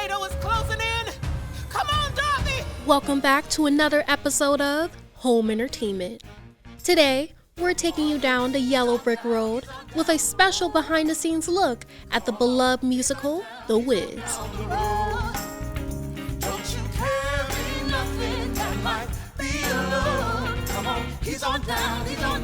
tornado is closing in. Come on, Dorothy! Welcome back to another episode of HOM Entertainment. Today, we're taking you down the yellow brick road with a special behind-the-scenes look at the beloved musical, The Wiz. Don't you carry nothing that might be alone. Come on, he's on down the road.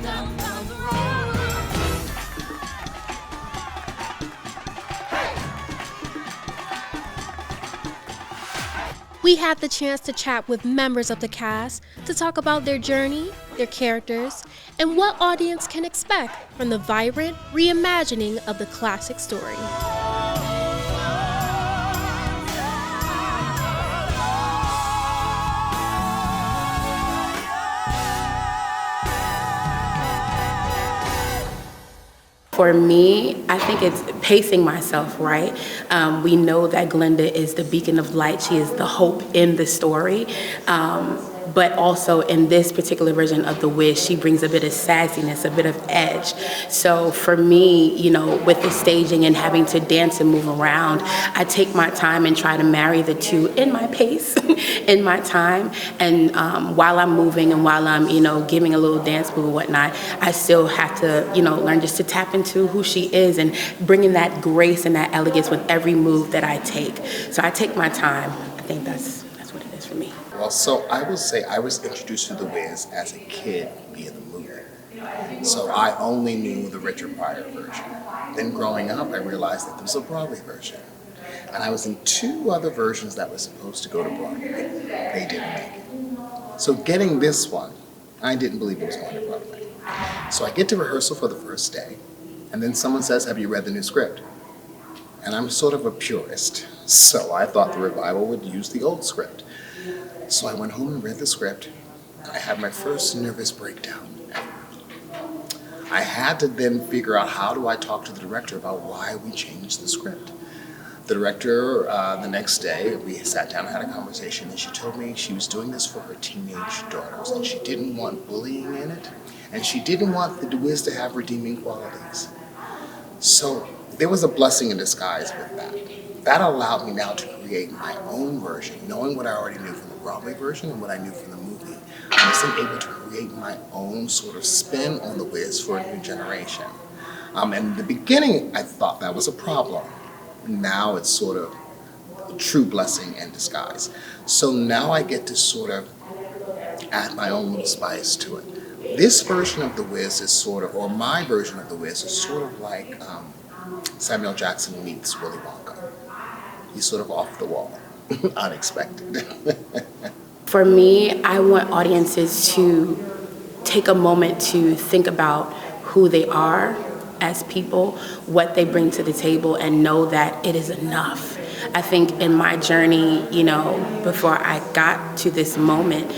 We had the chance to chat with members of the cast to talk about their journey, their characters, and what audience can expect from the vibrant reimagining of the classic story. For me, I think it's pacing myself right. We know that Glenda is the beacon of light. She is the hope in the story. But also in this particular version of The Wiz, she brings a bit of sassiness, a bit of edge. So for me, you know, with the staging and having to dance and move around, I take my time and try to marry the two in my pace, in my time. And while I'm moving and while I'm, you know, giving a little dance move and whatnot, I still have to, you know, learn just to tap into who she is and bringing that grace and that elegance with every move that I take. So I take my time. I think that's what it is for me. Well, so I will say I was introduced to The Wiz as a kid via the movie. So I only knew the Richard Pryor version. Then growing up, I realized that there was a Broadway version. And I was in two other versions that were supposed to go to Broadway. They didn't make it. So getting this one, I didn't believe it was going to Broadway. So I get to rehearsal for the first day, and then someone says, "Have you read the new script?" And I'm sort of a purist, so I thought the revival would use the old script. So I went home and read the script. I had my first nervous breakdown ever. I had to then figure out, how do I talk to the director about why we changed the script? The director, the next day, we sat down and had a conversation, and she told me she was doing this for her teenage daughters, and she didn't want bullying in it, and she didn't want the Wiz to have redeeming qualities. So there was a blessing in disguise with that. That allowed me now to create my own version, knowing what I already knew from the Broadway version and what I knew from the movie. I was then able to create my own sort of spin on The Wiz for a new generation. And in the beginning, I thought that was a problem. Now it's sort of a true blessing in disguise. So now I get to sort of add my own little spice to it. This version of The Wiz is sort of, or my version of The Wiz is sort of like Samuel Jackson meets Willy Wonka. He's sort of off the wall, unexpected. For me, I want audiences to take a moment to think about who they are as people, what they bring to the table, and know that it is enough. I think in my journey, you know, before I got to this moment,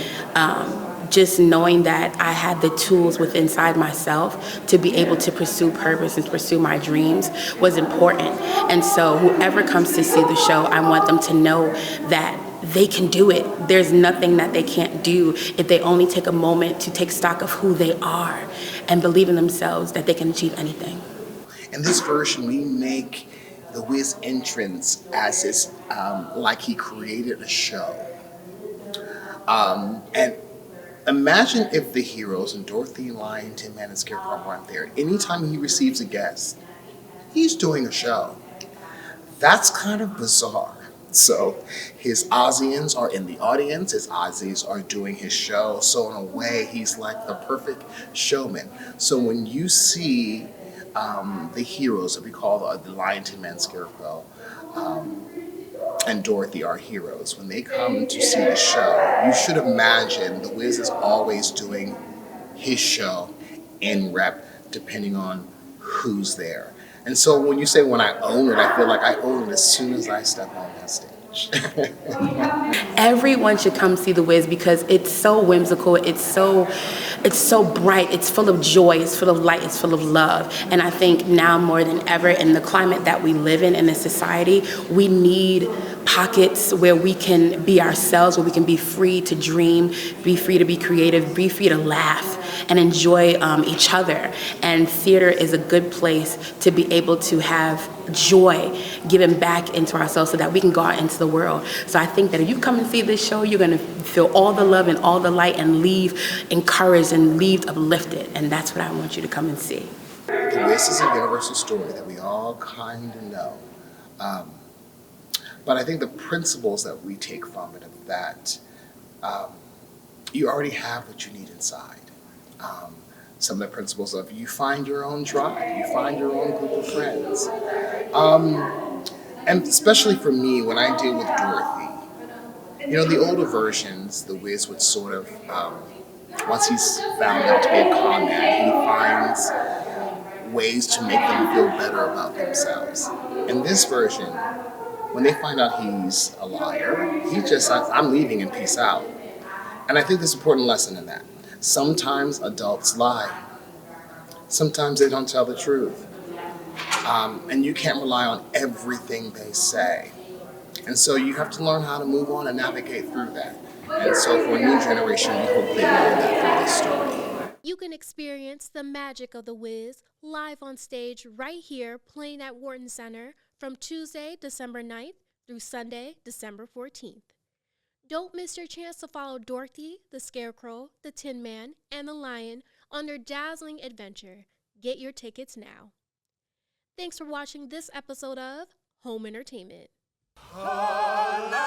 just knowing that I had the tools within inside myself to be able to pursue purpose and pursue my dreams was important. And so whoever comes to see the show, I want them to know that they can do it. There's nothing that they can't do if they only take a moment to take stock of who they are and believe in themselves that they can achieve anything. In this version, we make the Wiz entrance as this, like he created a show. And imagine if the heroes and Dorothy, Lion, Tin Man, and Scarecrow weren't there. Anytime he receives a guest, he's doing a show. That's kind of bizarre. So his Ozians are in the audience, his Ozzies are doing his show. So in a way, he's like the perfect showman. So when you see the heroes that we call the Lion, Tin Man, Scarecrow, and Dorothy, our heroes, when they come to see the show, you should imagine the Wiz is always doing his show in rep, depending on who's there. And so when you say when I own it, I feel like I own it as soon as I step on that stage. Everyone should come see The Wiz because it's so whimsical, it's so bright, it's full of joy, it's full of light, it's full of love. And I think now more than ever in the climate that we live in this society, we need pockets where we can be ourselves, where we can be free to dream, be free to be creative, be free to laugh and enjoy each other. And theater is a good place to be able to have joy given back into ourselves so that we can go out into the world. So I think that if you come and see this show, you're gonna feel all the love and all the light and leave encouraged and leave uplifted. And that's what I want you to come and see. The Wiz is a universal story that we all kind of know. But I think the principles that we take from it are that you already have what you need inside. Some of the principles of you find your own tribe, you find your own group of friends. And especially for me, when I deal with Dorothy, you know, the older versions, the Wiz would sort of, once he's found out to be a con man, he finds ways to make them feel better about themselves. In this version, when they find out he's a liar, he just says, I'm leaving and peace out. And I think there's an important lesson in that. Sometimes adults lie. Sometimes they don't tell the truth. And you can't rely on everything they say. And so you have to learn how to move on and navigate through that. And so for a new generation, we hope they learn that through this story. You can experience the magic of The Wiz live on stage right here, playing at Wharton Center from Tuesday, December 9th through Sunday, December 14th. Don't miss your chance to follow Dorothy, the Scarecrow, the Tin Man, and the Lion on their dazzling adventure. Get your tickets now. Thanks for watching this episode of Home Entertainment. A lion.